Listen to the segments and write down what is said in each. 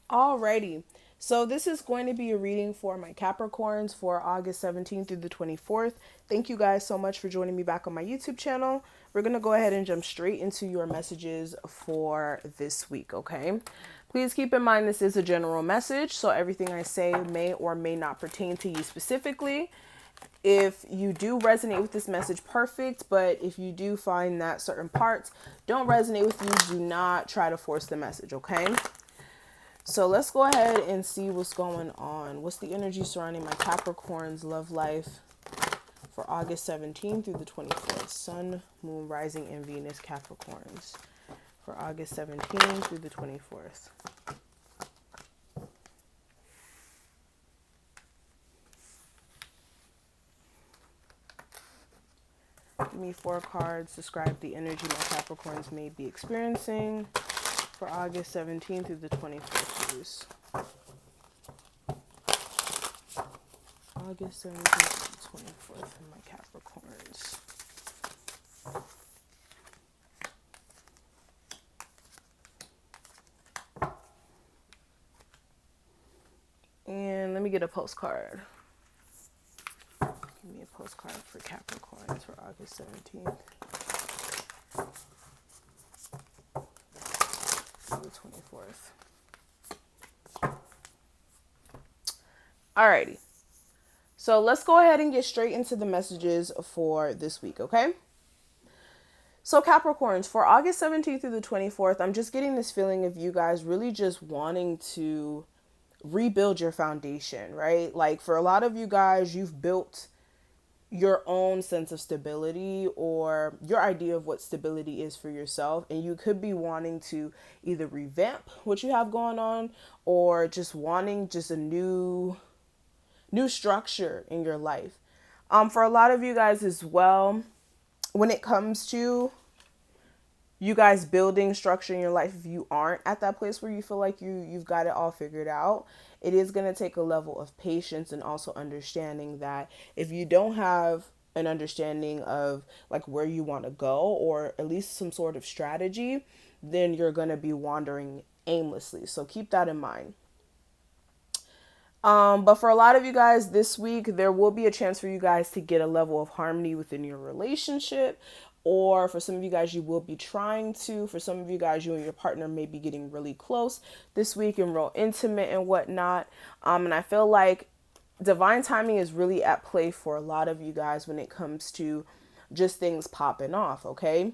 Alrighty. So this is going to be a reading for my Capricorns for August 17th through the 24th. Thank you guys so much for joining me back on my YouTube channel. We're going to go ahead and jump straight into your messages for this week, okay? Please keep in mind this is a general message, so everything I say may or may not pertain to you specifically. If you do resonate with this message, perfect. But if you do find that certain parts don't resonate with you, do not try to force the message, okay? So let's go ahead and see what's going on. What's the energy surrounding my Capricorn's love life for August 17th through the 24th? Sun, Moon, Rising, and Venus Capricorns for August 17th through the 24th. Give me 4 cards. Describe the energy my Capricorns may be experiencing for August 17th through the 24th, please. August 17th to the 24th for my Capricorns. And let me get a postcard. Give me a postcard for Capricorns for August 17th to the 24th. Alrighty. So let's go ahead and get straight into the messages for this week, okay? So Capricorns, for August 17th through the 24th, I'm just getting this feeling of you guys really just wanting to rebuild your foundation, right? Like for a lot of you guys, you've built your own sense of stability or your idea of what stability is for yourself, and you could be wanting to either revamp what you have going on or just wanting just a new structure in your life. For a lot of you guys as well, when it comes to you guys building structure in your life, if you aren't at that place where you feel like you've got it all figured out, it is going to take a level of patience and also understanding that if you don't have an understanding of like where you want to go or at least some sort of strategy, then you're going to be wandering aimlessly. So keep that in mind. But for a lot of you guys this week, there will be a chance for you guys to get a level of harmony within your relationship. Or for some of you guys, you will be trying to. For some of you guys, you and your partner may be getting really close this week and real intimate and whatnot. And I feel like divine timing is really at play for a lot of you guys when it comes to just things popping off, okay?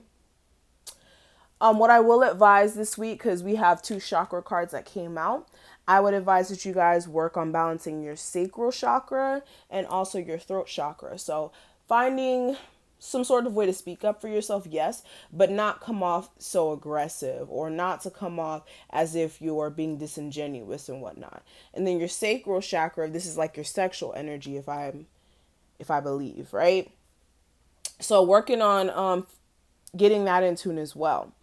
What I will advise this week, because we have 2 chakra cards that came out, I would advise that you guys work on balancing your sacral chakra and also your throat chakra. So finding some sort of way to speak up for yourself, yes, but not come off so aggressive or not to come off as if you're being disingenuous and whatnot. And then your sacral chakra, this is like your sexual energy, if I believe, right? So working on getting that in tune as well.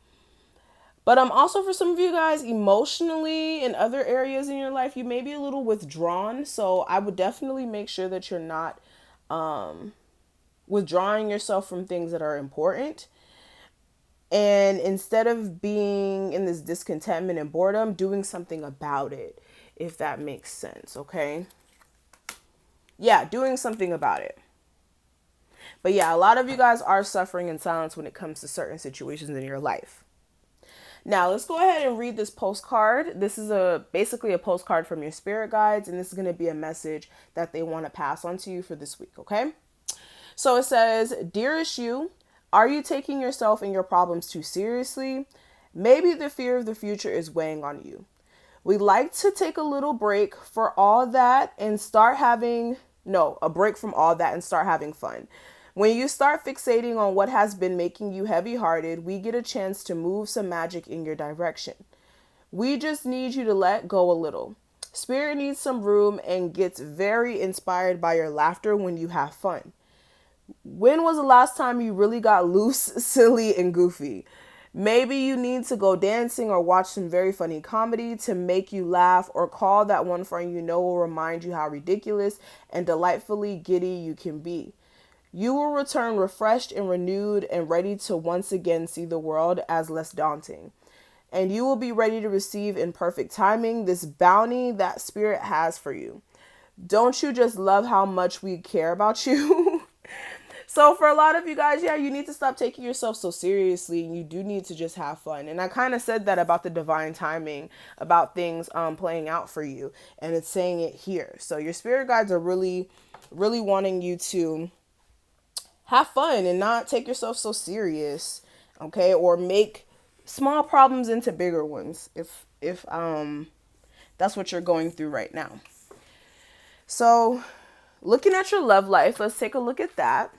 But also for some of you guys, emotionally in other areas in your life, you may be a little withdrawn. So I would definitely make sure that you're not withdrawing yourself from things that are important. And instead of being in this discontentment and boredom, doing something about it, if that makes sense, okay? Yeah, doing something about it. But yeah, a lot of you guys are suffering in silence when it comes to certain situations in your life. Now, let's go ahead and read this postcard. This is basically a postcard from your spirit guides, and this is going to be a message that they want to pass on to you for this week, okay? So it says, "Dearest you, are you taking yourself and your problems too seriously? Maybe the fear of the future is weighing on you. We'd like to take a little break for all that and start having, no, a break from all that and start having fun. When you start fixating on what has been making you heavy-hearted, we get a chance to move some magic in your direction. We just need you to let go a little. Spirit needs some room and gets very inspired by your laughter when you have fun. When was the last time you really got loose, silly, and goofy? Maybe you need to go dancing or watch some very funny comedy to make you laugh, or call that one friend you know will remind you how ridiculous and delightfully giddy you can be. You will return refreshed and renewed and ready to once again see the world as less daunting. and you will be ready to receive in perfect timing this bounty that Spirit has for you. Don't you just love how much we care about you? So for a lot of you guys, yeah, you need to stop taking yourself so seriously. You do need to just have fun. And I kind of said that about the divine timing, about things playing out for you. And it's saying it here. So your spirit guides are really, really wanting you to have fun and not take yourself so serious, okay? Or make small problems into bigger ones if that's what you're going through right now. So looking at your love life, let's take a look at that.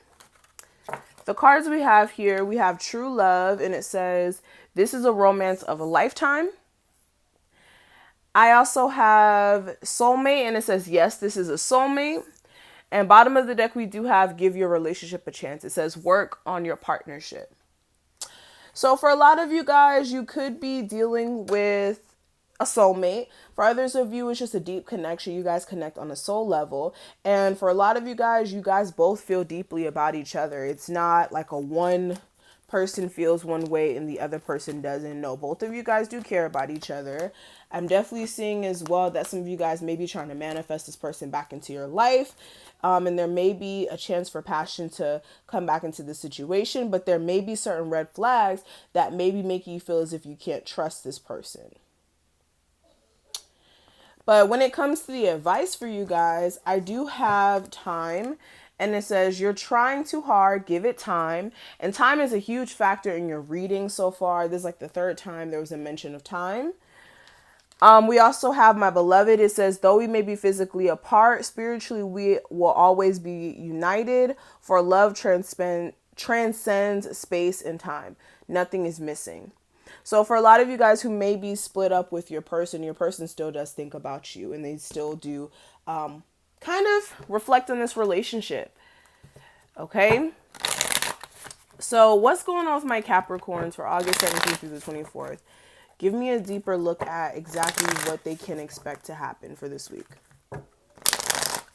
The cards we have here, we have true love, and it says, this is a romance of a lifetime. I also have soulmate, and it says, yes, this is a soulmate. And bottom of the deck, we do have give your relationship a chance. It says, work on your partnership. So for a lot of you guys, you could be dealing with a soulmate. For others of you, it's just a deep connection. You guys connect on a soul level. And for a lot of you guys both feel deeply about each other. It's not like a one person feels one way and the other person doesn't. No, both of you guys do care about each other. I'm definitely seeing as well that some of you guys may be trying to manifest this person back into your life. And there may be a chance for passion to come back into the situation, but there may be certain red flags that maybe make you feel as if you can't trust this person. But when it comes to the advice for you guys, I do have time, and it says you're trying too hard, give it time. And time is a huge factor in your reading so far. This is like the third time there was a mention of time. We also have my beloved. It says, though we may be physically apart, spiritually we will always be united, for love transcends space and time. Nothing is missing. So for a lot of you guys who may be split up with your person still does think about you, and they still do kind of reflect on this relationship. Okay. So what's going on with my Capricorns for August 17th through the 24th? Give me a deeper look at exactly what they can expect to happen for this week.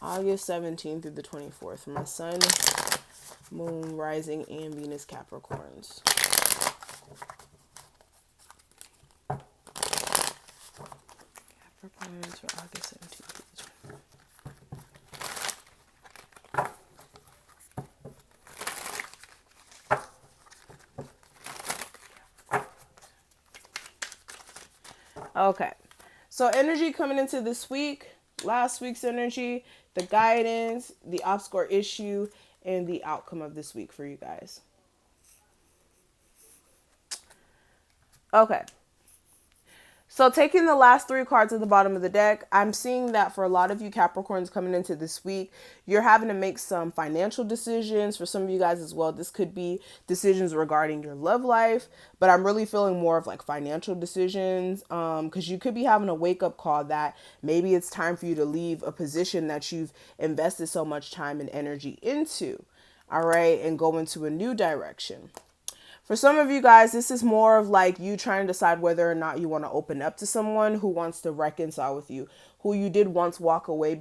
August 17th through the 24th for my Sun, Moon, Rising, and Venus Capricorns. Capricorns for August 17th through the 24th. Okay, so energy coming into this week, last week's energy, the guidance, the obstacle issue, and the outcome of this week for you guys. Okay. So taking the last three cards at the bottom of the deck, I'm seeing that for a lot of you Capricorns coming into this week, you're having to make some financial decisions. For some of you guys as well, this could be decisions regarding your love life, but I'm really feeling more of like financial decisions because you could be having a wake-up call that maybe it's time for you to leave a position that you've invested so much time and energy into, all right, and go into a new direction. For some of you guys, this is more of like you trying to decide whether or not you want to open up to someone who wants to reconcile with you, who you did once walk away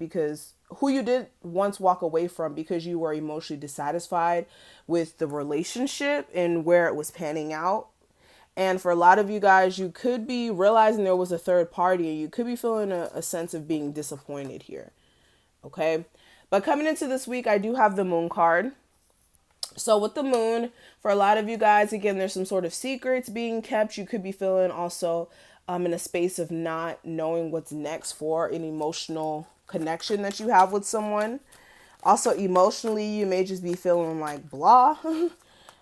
from because you were emotionally dissatisfied with the relationship and where it was panning out. And for a lot of you guys, you could be realizing there was a third party, and you could be feeling a sense of being disappointed here. Okay. But coming into this week, I do have the Moon card. So with the Moon, for a lot of you guys, again, there's some sort of secrets being kept. You could be feeling also in a space of not knowing what's next for an emotional connection that you have with someone. Also, emotionally, you may just be feeling like blah.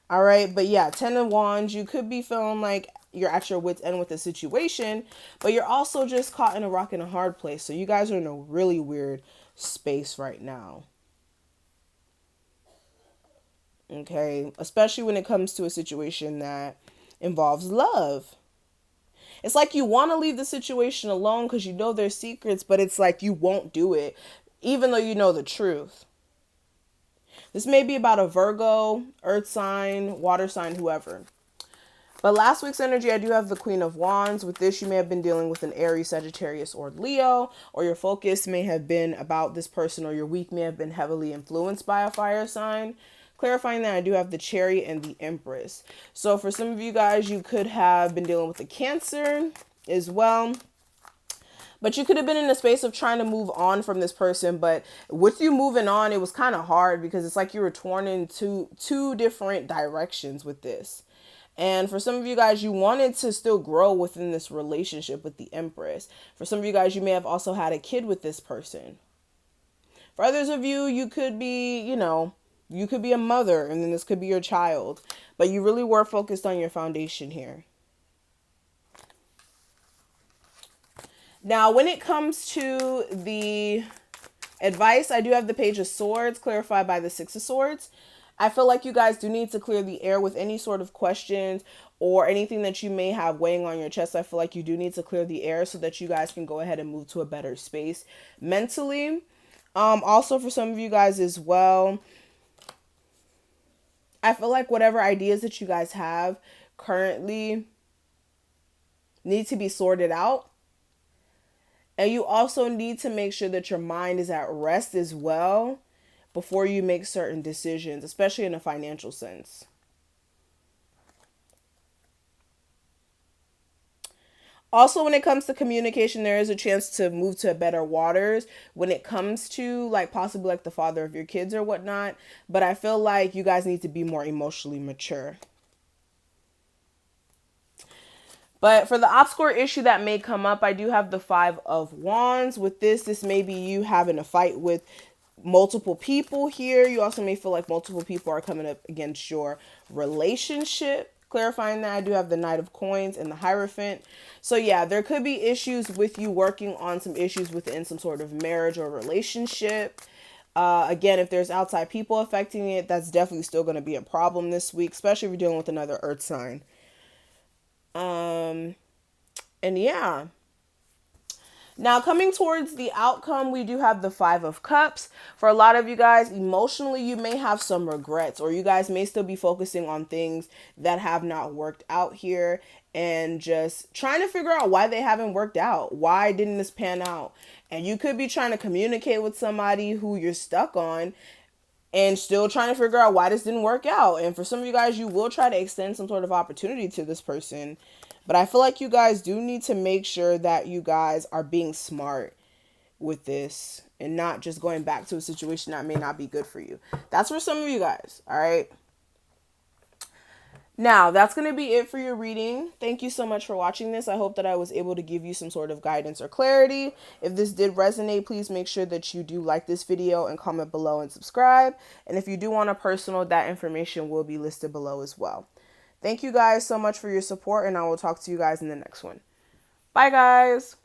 All right. But yeah, 10 of Wands, you could be feeling like you're at your wit's end with the situation, but you're also just caught in a rock and a hard place. So you guys are in a really weird space right now. Okay, especially when it comes to a situation that involves love. It's like you want to leave the situation alone because you know there's secrets, but it's like you won't do it, even though you know the truth. This may be about a Virgo, earth sign, water sign, whoever. But last week's energy, I do have the Queen of Wands. With this, you may have been dealing with an Aries, Sagittarius, or Leo, or your focus may have been about this person, or your week may have been heavily influenced by a fire sign. Clarifying that, I do have the Chariot and the Empress. So for some of you guys, you could have been dealing with the Cancer as well. But you could have been in a space of trying to move on from this person. But with you moving on, it was kind of hard because it's like you were torn into two different directions with this. And for some of you guys, you wanted to still grow within this relationship with the Empress. For some of you guys, you may have also had a kid with this person. For others of you, you could be, you could be a mother and then this could be your child. But you really were focused on your foundation here. Now, when it comes to the advice, I do have the Page of Swords clarified by the Six of Swords. I feel like you guys do need to clear the air with any sort of questions or anything that you may have weighing on your chest. I feel like you do need to clear the air so that you guys can go ahead and move to a better space mentally. Also, for some of you guys as well, I feel like whatever ideas that you guys have currently need to be sorted out. And you also need to make sure that your mind is at rest as well before you make certain decisions, especially in a financial sense. Also, when it comes to communication, there is a chance to move to better waters when it comes to like possibly like the father of your kids or whatnot. But I feel like you guys need to be more emotionally mature. But for the obscure issue that may come up, I do have the Five of Wands. With this may be you having a fight with multiple people here. You also may feel like multiple people are coming up against your relationship. Clarifying that, I do have the Knight of Coins and the Hierophant. So yeah, there could be issues with you working on some issues within some sort of marriage or relationship. Again, if there's outside people affecting it, that's definitely still going to be a problem this week, especially if you're dealing with another earth sign. And yeah. Now, coming towards the outcome, we do have the Five of Cups. For a lot of you guys, emotionally, you may have some regrets, or you guys may still be focusing on things that have not worked out here and just trying to figure out why they haven't worked out. Why didn't this pan out? And you could be trying to communicate with somebody who you're stuck on and still trying to figure out why this didn't work out. And for some of you guys, you will try to extend some sort of opportunity to this person. But I feel like you guys do need to make sure that you guys are being smart with this and not just going back to a situation that may not be good for you. That's for some of you guys, all right? Now, that's going to be it for your reading. Thank you so much for watching this. I hope that I was able to give you some sort of guidance or clarity. If this did resonate, please make sure that you do like this video and comment below and subscribe. And if you do want a personal, that information will be listed below as well. Thank you guys so much for your support, and I will talk to you guys in the next one. Bye, guys.